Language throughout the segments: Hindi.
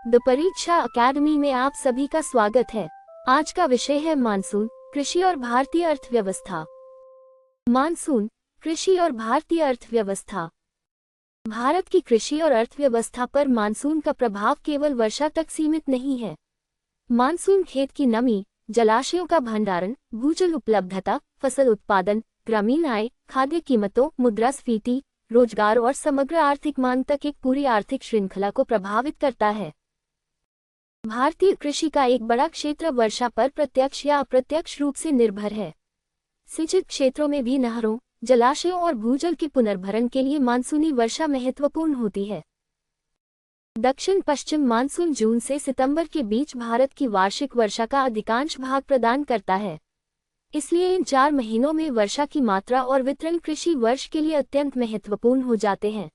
द परीक्षा अकेडमी में आप सभी का स्वागत है। आज का विषय है मानसून, कृषि और भारतीय अर्थव्यवस्था। मानसून, कृषि और भारतीय अर्थव्यवस्था। भारत की कृषि और अर्थव्यवस्था पर मानसून का प्रभाव केवल वर्षा तक सीमित नहीं है। मानसून खेत की नमी, जलाशयों का भंडारण, भूजल उपलब्धता, फसल उत्पादन, ग्रामीण आय, खाद्य कीमतों, मुद्रास्फीति, रोजगार और समग्र आर्थिक मांग तक एक पूरी आर्थिक श्रृंखला को प्रभावित करता है। भारतीय कृषि का एक बड़ा क्षेत्र वर्षा पर प्रत्यक्ष या अप्रत्यक्ष रूप से निर्भर है। सिंचित क्षेत्रों में भी नहरों, जलाशयों और भूजल के पुनर्भरण के लिए मानसूनी वर्षा महत्वपूर्ण होती है। दक्षिण पश्चिम मानसून जून से सितंबर के बीच भारत की वार्षिक वर्षा का अधिकांश भाग प्रदान करता है। इसलिए इन 4 महीनों में वर्षा की मात्रा और वितरण कृषि वर्ष के लिए अत्यंत महत्वपूर्ण हो जाते हैं।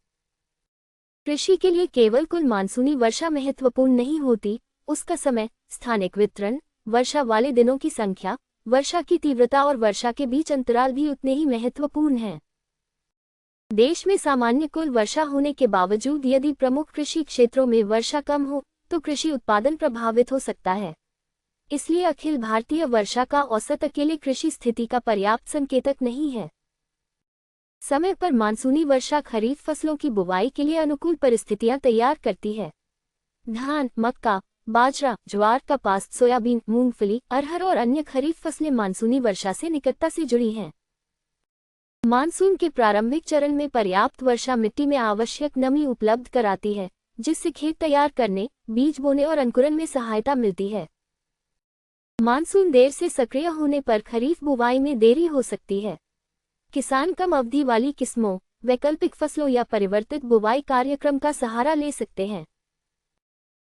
कृषि के लिए केवल कुल मानसूनी वर्षा महत्वपूर्ण नहीं होती, उसका समय, स्थानिक वितरण, वर्षा वाले दिनों की संख्या, वर्षा की तीव्रता और वर्षा के बीच अंतराल भी उतने ही महत्वपूर्ण हैं। देश में सामान्य कुल वर्षा होने के बावजूद यदि प्रमुख कृषि क्षेत्रों में वर्षा कम हो तो कृषि उत्पादन प्रभावित हो सकता है। इसलिए अखिल भारतीय वर्षा का औसत अकेले कृषि स्थिति का पर्याप्त संकेतक नहीं है। समय पर मानसूनी वर्षा खरीफ फसलों की बुवाई के लिए अनुकूल परिस्थितियां तैयार करती है। धान, मक्का, बाजरा, ज्वार, कपास, सोयाबीन, मूंगफली, अरहर और अन्य खरीफ फसलें मानसूनी वर्षा से निकटता से जुड़ी हैं। मानसून के प्रारंभिक चरण में पर्याप्त वर्षा मिट्टी में आवश्यक नमी उपलब्ध कराती है, जिससे खेत तैयार करने, बीज बोने और अंकुरण में सहायता मिलती है। मानसून देर से सक्रिय होने पर खरीफ बुवाई में देरी हो सकती है। किसान कम अवधि वाली किस्मों, वैकल्पिक फसलों या परिवर्तित बुवाई कार्यक्रम का सहारा ले सकते हैं।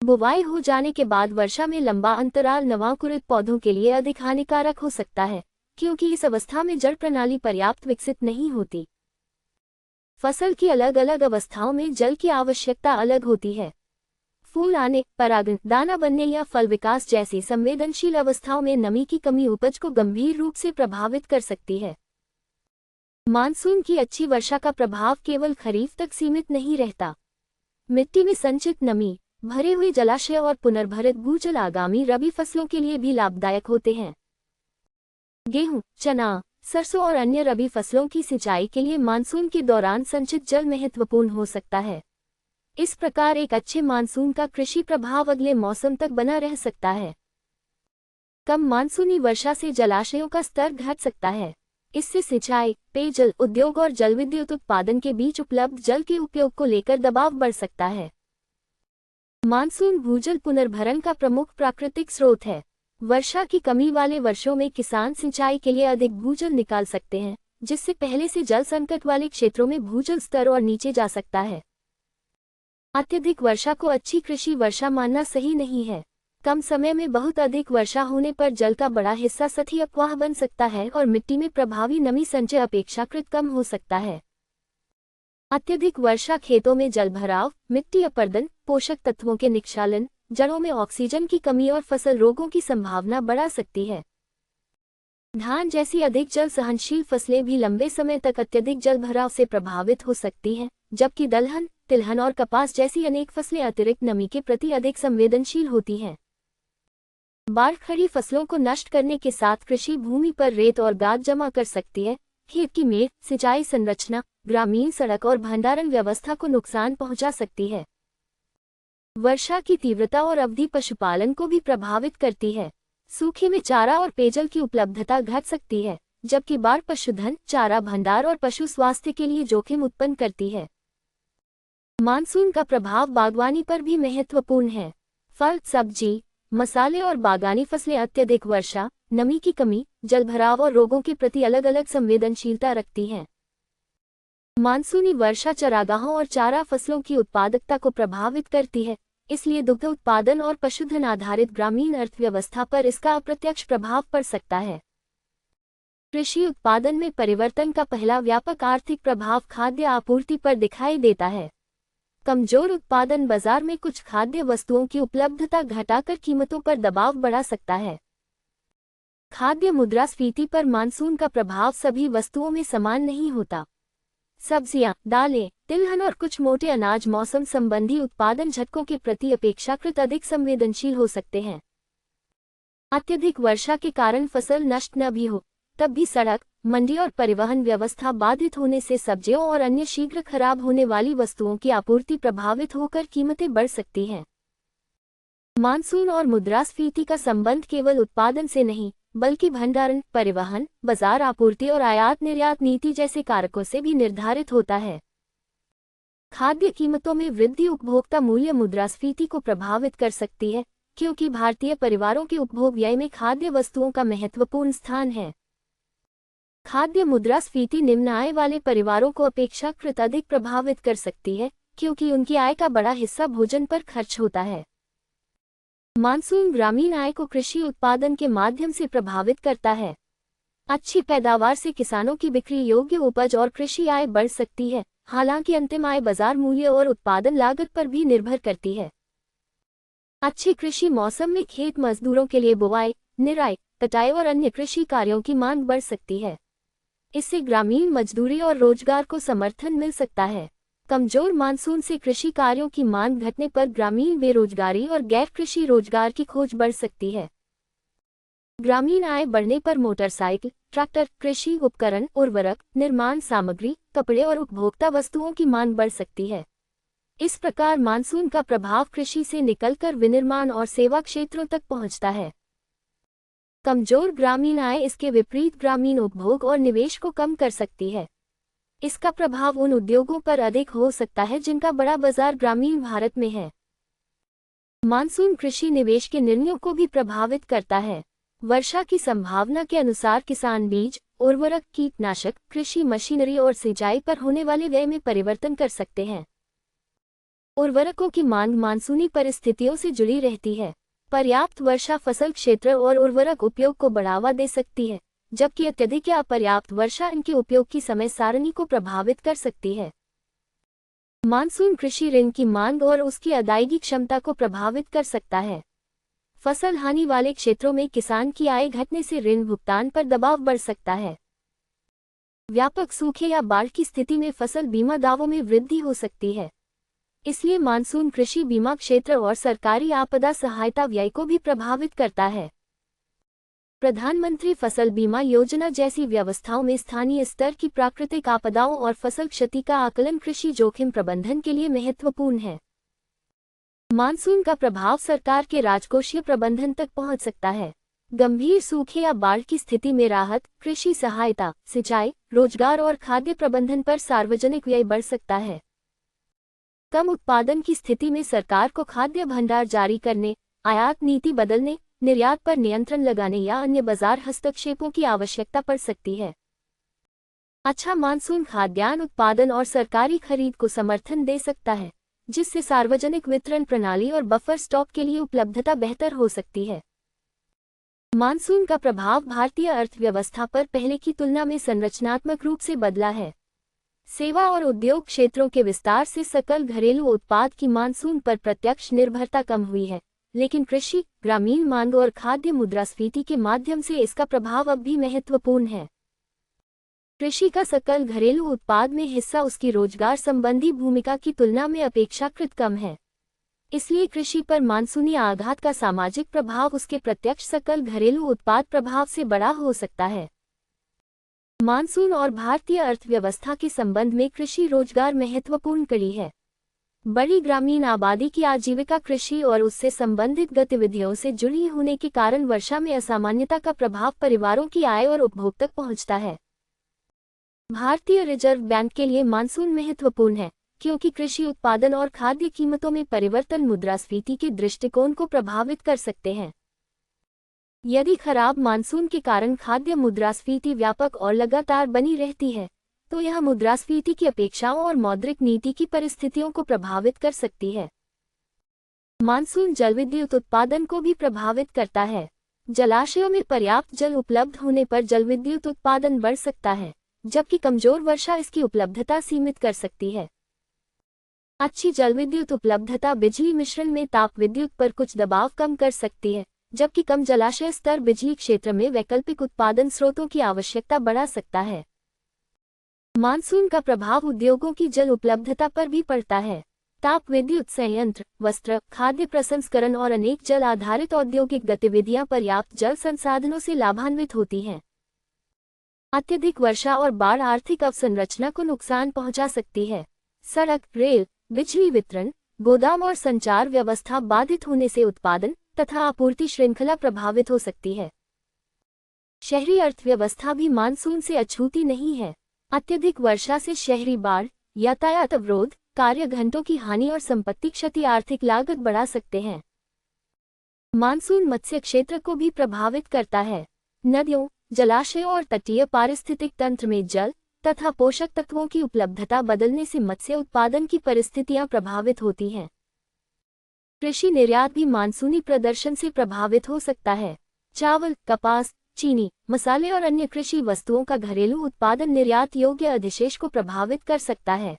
बुवाई हो जाने के बाद वर्षा में लंबा अंतराल नवांकुरित पौधों के लिए अधिक हानिकारक हो सकता है, क्योंकि इस अवस्था में जड़ प्रणाली पर्याप्त विकसित नहीं होती। फसल की अलग अलग अवस्थाओं में जल की आवश्यकता अलग होती है। फूल आने, परागण, दाना बनने या फल विकास जैसी संवेदनशील अवस्थाओं में नमी की कमी उपज को गंभीर रूप से प्रभावित कर सकती है। मानसून की अच्छी वर्षा का प्रभाव केवल खरीफ तक सीमित नहीं रहता। मिट्टी में संचित नमी, भरे हुए जलाशय और पुनर्भरित भूजल आगामी रबी फसलों के लिए भी लाभदायक होते हैं। गेहूं, चना, सरसों और अन्य रबी फसलों की सिंचाई के लिए मानसून के दौरान संचित जल महत्वपूर्ण हो सकता है। इस प्रकार एक अच्छे मानसून का कृषि प्रभाव अगले मौसम तक बना रह सकता है। कम मानसूनी वर्षा से जलाशयों का स्तर घट सकता है। इससे सिंचाई, पेयजल उद्योग और जलविद्युत उत्पादन के बीच उपलब्ध जल के उपयोग को लेकर दबाव बढ़ सकता है। मानसून भूजल पुनर्भरण का प्रमुख प्राकृतिक स्रोत है। वर्षा की कमी वाले वर्षों में किसान सिंचाई के लिए अधिक भूजल निकाल सकते हैं, जिससे पहले से जल संकट वाले क्षेत्रों में भूजल स्तर और नीचे जा सकता है। अत्यधिक वर्षा को अच्छी कृषि वर्षा मानना सही नहीं है। कम समय में बहुत अधिक वर्षा होने पर जल का बड़ा हिस्सा सतही अपवाह बन सकता है और मिट्टी में प्रभावी नमी संचय अपेक्षाकृत कम हो सकता है। अत्यधिक वर्षा खेतों में जलभराव, मिट्टी अपरदन, पोषक तत्वों के निक्षालन, जड़ों में ऑक्सीजन की कमी और फसल रोगों की संभावना बढ़ा सकती है। धान जैसी अधिक जल सहनशील फसलें भी लंबे समय तक अत्यधिक जलभराव से प्रभावित हो सकती हैं, जबकि दलहन, तिलहन और कपास जैसी अनेक फसलें अतिरिक्त नमी के प्रति अधिक संवेदनशील होती हैं। बाढ़ खड़ी फसलों को नष्ट करने के साथ कृषि भूमि पर रेत और गाद जमा कर सकती है, खेत की मेड़, सिंचाई संरचना, ग्रामीण सड़क और भंडारण व्यवस्था को नुकसान पहुंचा सकती है। वर्षा की तीव्रता और अवधि पशुपालन को भी प्रभावित करती है। सूखे में चारा और पेयजल की उपलब्धता घट सकती है, जबकि बाढ़ पशुधन, चारा भंडार और पशु स्वास्थ्य के लिए जोखिम उत्पन्न करती है। मानसून का प्रभाव बागवानी पर भी महत्वपूर्ण है। फल, सब्जी, मसाले और बागानी फसलें अत्यधिक वर्षा, नमी की कमी, जलभराव और रोगों के प्रति अलग अलग संवेदनशीलता रखती हैं। मानसूनी वर्षा चारागाहों और चारा फसलों की उत्पादकता को प्रभावित करती है, इसलिए दुग्ध उत्पादन और पशुधन आधारित ग्रामीण अर्थव्यवस्था पर इसका अप्रत्यक्ष प्रभाव पड़ सकता है। कृषि उत्पादन में परिवर्तन का पहला व्यापक आर्थिक प्रभाव खाद्य आपूर्ति पर दिखाई देता है। कमजोर उत्पादन बाजार में कुछ खाद्य वस्तुओं की उपलब्धता घटाकर कीमतों पर दबाव बढ़ा सकता है। खाद्य मुद्रास्फीति पर मानसून का प्रभाव सभी वस्तुओं में समान नहीं होता। सब्जियां, दालें, तिलहन और कुछ मोटे अनाज मौसम संबंधी उत्पादन झटकों के प्रति अपेक्षाकृत अधिक संवेदनशील हो सकते हैं। अत्यधिक वर्षा के कारण फसल नष्ट न भी हो, तब भी सड़क, मंडी और परिवहन व्यवस्था बाधित होने से सब्जियों और अन्य शीघ्र खराब होने वाली वस्तुओं की आपूर्ति प्रभावित होकर कीमतें बढ़ सकती हैं। मानसून और मुद्रास्फीति का संबंध केवल उत्पादन से नहीं, बल्कि भंडारण, परिवहन, बाजार आपूर्ति और आयात निर्यात नीति जैसे कारकों से भी निर्धारित होता है। खाद्य कीमतों में वृद्धि उपभोक्ता मूल्य मुद्रास्फीति को प्रभावित कर सकती है, क्योंकि भारतीय परिवारों के उपभोग व्यय में खाद्य वस्तुओं का महत्वपूर्ण स्थान है। खाद्य मुद्रास्फीति निम्न आय वाले परिवारों को अपेक्षाकृत अधिक प्रभावित कर सकती है, क्योंकि उनकी आय का बड़ा हिस्सा भोजन पर खर्च होता है। मानसून ग्रामीण आय को कृषि उत्पादन के माध्यम से प्रभावित करता है। अच्छी पैदावार से किसानों की बिक्री योग्य उपज और कृषि आय बढ़ सकती है, हालांकि अंतिम आय बाजार मूल्य और उत्पादन लागत पर भी निर्भर करती है। अच्छे कृषि मौसम में खेत मजदूरों के लिए बुवाई, निराई, कटाई और अन्य कृषि कार्यों की मांग बढ़ सकती है। इससे ग्रामीण मजदूरी और रोजगार को समर्थन मिल सकता है। कमजोर मानसून से कृषि कार्यों की मांग घटने पर ग्रामीण बेरोजगारी और गैर कृषि रोजगार की खोज बढ़ सकती है। ग्रामीण आय बढ़ने पर मोटरसाइकिल, ट्रैक्टर, कृषि उपकरण, उर्वरक, निर्माण सामग्री, कपड़े और उपभोक्ता वस्तुओं की मांग बढ़ सकती है। इस प्रकार मानसून का प्रभाव कृषि से निकलकर विनिर्माण और सेवा क्षेत्रों तक पहुंचता है। कमजोर ग्रामीण आय इसके विपरीत ग्रामीण उपभोग और निवेश को कम कर सकती है। इसका प्रभाव उन उद्योगों पर अधिक हो सकता है जिनका बड़ा बाजार ग्रामीण भारत में है। मानसून कृषि निवेश के निर्णयों को भी प्रभावित करता है। वर्षा की संभावना के अनुसार किसान बीज, उर्वरक, कीटनाशक, कृषि मशीनरी और सिंचाई पर होने वाले व्यय में परिवर्तन कर सकते हैं। उर्वरकों की मांग मानसूनी परिस्थितियों से जुड़ी रहती है। पर्याप्त वर्षा फसल क्षेत्र और उर्वरक उपयोग को बढ़ावा दे सकती है, जबकि अत्यधिक या अपर्याप्त वर्षा इनके उपयोग की समय सारणी को प्रभावित कर सकती है। मानसून कृषि ऋण की मांग और उसकी अदायगी क्षमता को प्रभावित कर सकता है। फसल हानि वाले क्षेत्रों में किसान की आय घटने से ऋण भुगतान पर दबाव बढ़ सकता है। व्यापक सूखे या बाढ़ की स्थिति में फसल बीमा दावों में वृद्धि हो सकती है। इसलिए मानसून कृषि बीमा क्षेत्र और सरकारी आपदा सहायता व्यय को भी प्रभावित करता है। प्रधानमंत्री फसल बीमा योजना जैसी व्यवस्थाओं में स्थानीय स्तर की प्राकृतिक आपदाओं और फसल क्षति का आकलन कृषि जोखिम प्रबंधन के लिए महत्वपूर्ण है। मानसून का प्रभाव सरकार के राजकोषीय प्रबंधन तक पहुंच सकता है। गंभीर सूखे या बाढ़ की स्थिति में राहत, कृषि सहायता, सिंचाई, रोजगार और खाद्य प्रबंधन पर सार्वजनिक व्यय बढ़ सकता है। कम उत्पादन की स्थिति में सरकार को खाद्य भंडार जारी करने, आयात नीति बदलने, निर्यात पर नियंत्रण लगाने या अन्य बाजार हस्तक्षेपों की आवश्यकता पड़ सकती है। अच्छा मानसून खाद्यान्न उत्पादन और सरकारी खरीद को समर्थन दे सकता है, जिससे सार्वजनिक वितरण प्रणाली और बफर स्टॉक के लिए उपलब्धता बेहतर हो सकती है। मानसून का प्रभाव भारतीय अर्थव्यवस्था पर पहले की तुलना में संरचनात्मक रूप से बदला है। सेवा और उद्योग क्षेत्रों के विस्तार से सकल घरेलू उत्पाद की मानसून पर प्रत्यक्ष निर्भरता कम हुई है, लेकिन कृषि, ग्रामीण मांग और खाद्य मुद्रास्फीति के माध्यम से इसका प्रभाव अब भी महत्वपूर्ण है। कृषि का सकल घरेलू उत्पाद में हिस्सा उसकी रोजगार संबंधी भूमिका की तुलना में अपेक्षाकृत कम है। इसलिए कृषि पर मानसूनी आघात का सामाजिक प्रभाव उसके प्रत्यक्ष सकल घरेलू उत्पाद प्रभाव से बड़ा हो सकता है। मानसून और भारतीय अर्थव्यवस्था के संबंध में कृषि रोजगार महत्वपूर्ण कड़ी है। बड़ी ग्रामीण आबादी की आजीविका कृषि और उससे संबंधित गतिविधियों से जुड़ी होने के कारण वर्षा में असामान्यता का प्रभाव परिवारों की आय और उपभोग तक पहुंचता है। भारतीय रिजर्व बैंक के लिए मानसून महत्वपूर्ण है, क्योंकि कृषि उत्पादन और खाद्य कीमतों में परिवर्तन मुद्रास्फीति के दृष्टिकोण को प्रभावित कर सकते हैं। यदि खराब मानसून के कारण खाद्य मुद्रास्फीति व्यापक और लगातार बनी रहती है, तो यह मुद्रास्फीति की अपेक्षाओं और मौद्रिक नीति की परिस्थितियों को प्रभावित कर सकती है। मानसून जलविद्युत उत्पादन को भी प्रभावित करता है। जलाशयों में पर्याप्त जल उपलब्ध होने पर जलविद्युत उत्पादन बढ़ सकता है, जबकि कमजोर वर्षा इसकी उपलब्धता सीमित कर सकती है। अच्छी जलविद्युत उपलब्धता बिजली मिश्रण में ताप विद्युत पर कुछ दबाव कम कर सकती है, जबकि कम जलाशय स्तर बिजली क्षेत्र में वैकल्पिक उत्पादन स्रोतों की आवश्यकता बढ़ा सकता है। मानसून का प्रभाव उद्योगों की जल उपलब्धता पर भी पड़ता है। ताप विद्युत संयंत्र, वस्त्र, खाद्य प्रसंस्करण और अनेक जल आधारित औद्योगिक गतिविधियां पर्याप्त जल संसाधनों से लाभान्वित होती हैं। अत्यधिक वर्षा और बाढ़ आर्थिक अवसंरचना को नुकसान पहुंचा सकती है। सड़क, रेल, बिजली वितरण, गोदाम और संचार व्यवस्था बाधित होने से उत्पादन तथा आपूर्ति श्रृंखला प्रभावित हो सकती है। शहरी अर्थव्यवस्था भी मानसून से अछूती नहीं है। अत्यधिक वर्षा से शहरी बाढ़, यातायात अवरोध, कार्य घंटों की हानि और संपत्ति क्षति आर्थिक लागत बढ़ा सकते हैं। मानसून मत्स्य क्षेत्र को भी प्रभावित करता है। नदियों, जलाशयों और तटीय पारिस्थितिक तंत्र में जल तथा पोषक तत्वों की उपलब्धता बदलने से मत्स्य उत्पादन की परिस्थितियां प्रभावित होती हैं। कृषि निर्यात भी मानसूनी प्रदर्शन से प्रभावित हो सकता है। चावल, कपास, चीनी, मसाले और अन्य कृषि वस्तुओं का घरेलू उत्पादन निर्यात योग्य अधिशेष को प्रभावित कर सकता है।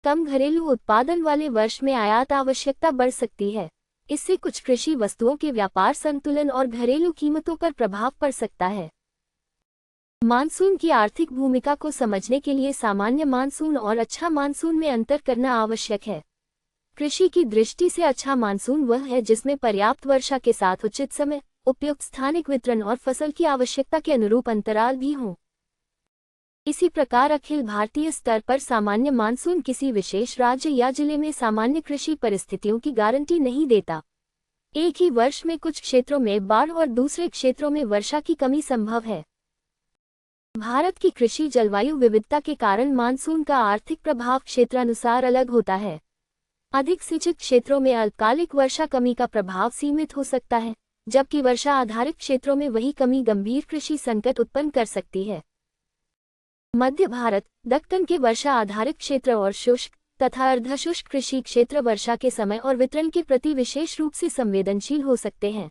कम घरेलू उत्पादन वाले वर्ष में आयात आवश्यकता बढ़ सकती है। इससे कुछ कृषि वस्तुओं के व्यापार संतुलन और घरेलू कीमतों पर प्रभाव पड़ सकता है। मानसून की आर्थिक भूमिका को समझने के लिए सामान्य मानसून और अच्छा मानसून में अंतर करना आवश्यक है। कृषि की दृष्टि से अच्छा मानसून वह है जिसमें पर्याप्त वर्षा के साथ उचित समय, उपयुक्त स्थानिक वितरण और फसल की आवश्यकता के अनुरूप अंतराल भी हों। इसी प्रकार अखिल भारतीय स्तर पर सामान्य मानसून किसी विशेष राज्य या जिले में सामान्य कृषि परिस्थितियों की गारंटी नहीं देता। एक ही वर्ष में कुछ क्षेत्रों में बाढ़ और दूसरे क्षेत्रों में वर्षा की कमी संभव है। भारत की कृषि जलवायु विविधता के कारण मानसून का आर्थिक प्रभाव क्षेत्रानुसार अलग होता है। अधिक सिंचित क्षेत्रों में अल्पकालिक वर्षा कमी का प्रभाव सीमित हो सकता है, जबकि वर्षा आधारित क्षेत्रों में वही कमी गंभीर कृषि संकट उत्पन्न कर सकती है। मध्य भारत, दक्कन के वर्षा आधारित क्षेत्र और शुष्क तथा अर्धशुष्क कृषि क्षेत्र वर्षा के समय और वितरण के प्रति विशेष रूप से संवेदनशील हो सकते हैं।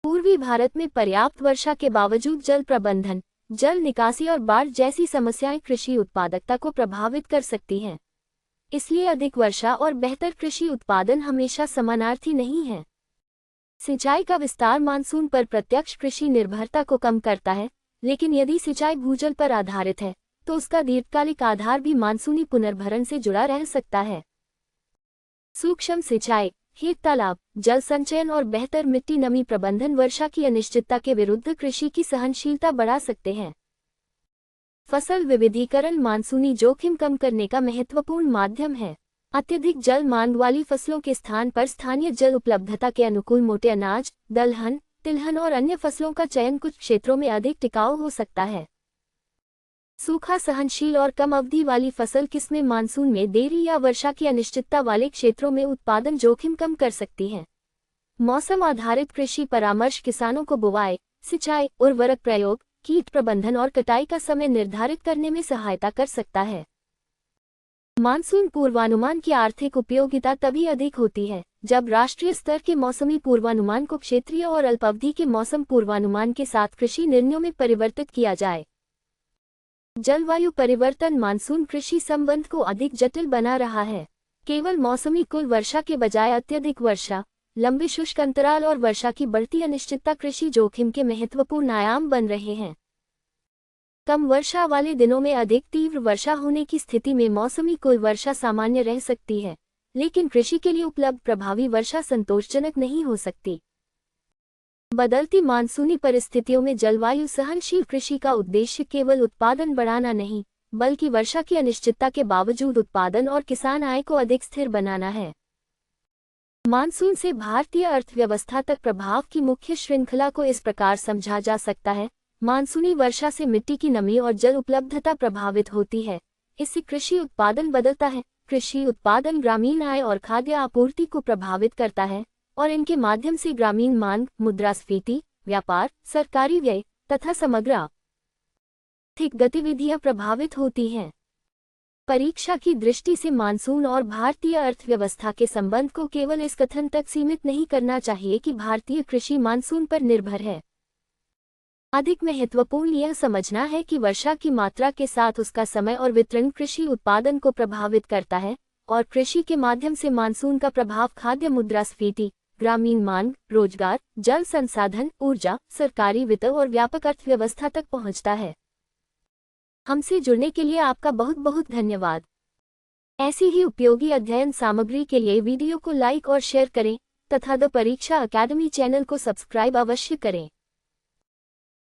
पूर्वी भारत में पर्याप्त वर्षा के बावजूद जल प्रबंधन, जल निकासी और बाढ़ जैसी समस्याएं कृषि उत्पादकता को प्रभावित कर सकती हैं। इसलिए अधिक वर्षा और बेहतर कृषि उत्पादन हमेशा समानार्थी नहीं है। सिंचाई का विस्तार मानसून पर प्रत्यक्ष कृषि निर्भरता को कम करता है, लेकिन यदि सिंचाई भूजल पर आधारित है तो उसका दीर्घकालिक आधार भी मानसूनी पुनर्भरण से जुड़ा रह सकता है। सूक्ष्म सिंचाई, खेत तालाब, जल संचयन और बेहतर मिट्टी नमी प्रबंधन वर्षा की अनिश्चितता के विरुद्ध कृषि की सहनशीलता बढ़ा सकते हैं। फसल विविधीकरण मानसूनी जोखिम कम करने का महत्वपूर्ण माध्यम है। अत्यधिक जल मांग वाली फसलों के स्थान पर स्थानीय जल उपलब्धता के अनुकूल मोटे अनाज, दलहन, तिलहन और अन्य फसलों का चयन कुछ क्षेत्रों में अधिक टिकाऊ हो सकता है। सूखा सहनशील और कम अवधि वाली फसल किस्में मानसून में देरी या वर्षा की अनिश्चितता वाले क्षेत्रों में उत्पादन जोखिम कम कर सकती हैं। मौसम आधारित कृषि परामर्श किसानों को बुवाई, सिंचाई, उर्वरक प्रयोग, कीट प्रबंधन और कटाई का समय निर्धारित करने में सहायता कर सकता है। मानसून पूर्वानुमान की आर्थिक उपयोगिता तभी अधिक होती है जब राष्ट्रीय स्तर के मौसमी पूर्वानुमान को क्षेत्रीय और अल्पावधि के मौसम पूर्वानुमान के साथ कृषि निर्णयों में परिवर्तित किया जाए। जलवायु परिवर्तन मानसून कृषि संबंध को अधिक जटिल बना रहा है। केवल मौसमी कुल वर्षा के बजाय अत्यधिक वर्षा, लंबे शुष्क अंतराल और वर्षा की बढ़ती अनिश्चितता कृषि जोखिम के महत्वपूर्ण आयाम बन रहे हैं। कम वर्षा वाले दिनों में अधिक तीव्र वर्षा होने की स्थिति में मौसमी कुल वर्षा सामान्य रह सकती है, लेकिन कृषि के लिए उपलब्ध प्रभावी वर्षा संतोषजनक नहीं हो सकती। बदलती मानसूनी परिस्थितियों में जलवायु सहनशील कृषि का उद्देश्य केवल उत्पादन बढ़ाना नहीं, बल्कि वर्षा की अनिश्चितता के बावजूद उत्पादन और किसान आय को अधिक स्थिर बनाना है। मानसून से भारतीय अर्थव्यवस्था तक प्रभाव की मुख्य श्रृंखला को इस प्रकार समझा जा सकता है। मानसूनी वर्षा से मिट्टी की नमी और जल उपलब्धता प्रभावित होती है। इससे कृषि उत्पादन बदलता है। कृषि उत्पादन ग्रामीण आय और खाद्य आपूर्ति को प्रभावित करता है और इनके माध्यम से ग्रामीण मांग, मुद्रास्फीति, व्यापार, सरकारी व्यय तथा समग्र आर्थिक गतिविधियां प्रभावित होती हैं। परीक्षा की दृष्टि से मानसून और भारतीय अर्थव्यवस्था के संबंध को केवल इस कथन तक सीमित नहीं करना चाहिए कि भारतीय कृषि मानसून पर निर्भर है। अधिक महत्वपूर्ण यह समझना है कि वर्षा की मात्रा के साथ उसका समय और वितरण कृषि उत्पादन को प्रभावित करता है और कृषि के माध्यम से मानसून का प्रभाव खाद्य मुद्रास्फीति, ग्रामीण मांग, रोजगार, जल संसाधन, ऊर्जा, सरकारी वित्त और व्यापक अर्थव्यवस्था तक पहुंचता है। हमसे जुड़ने के लिए आपका बहुत बहुत धन्यवाद। ऐसी ही उपयोगी अध्ययन सामग्री के लिए वीडियो को लाइक और शेयर करें तथा द परीक्षा अकेडमी चैनल को सब्सक्राइब अवश्य करें।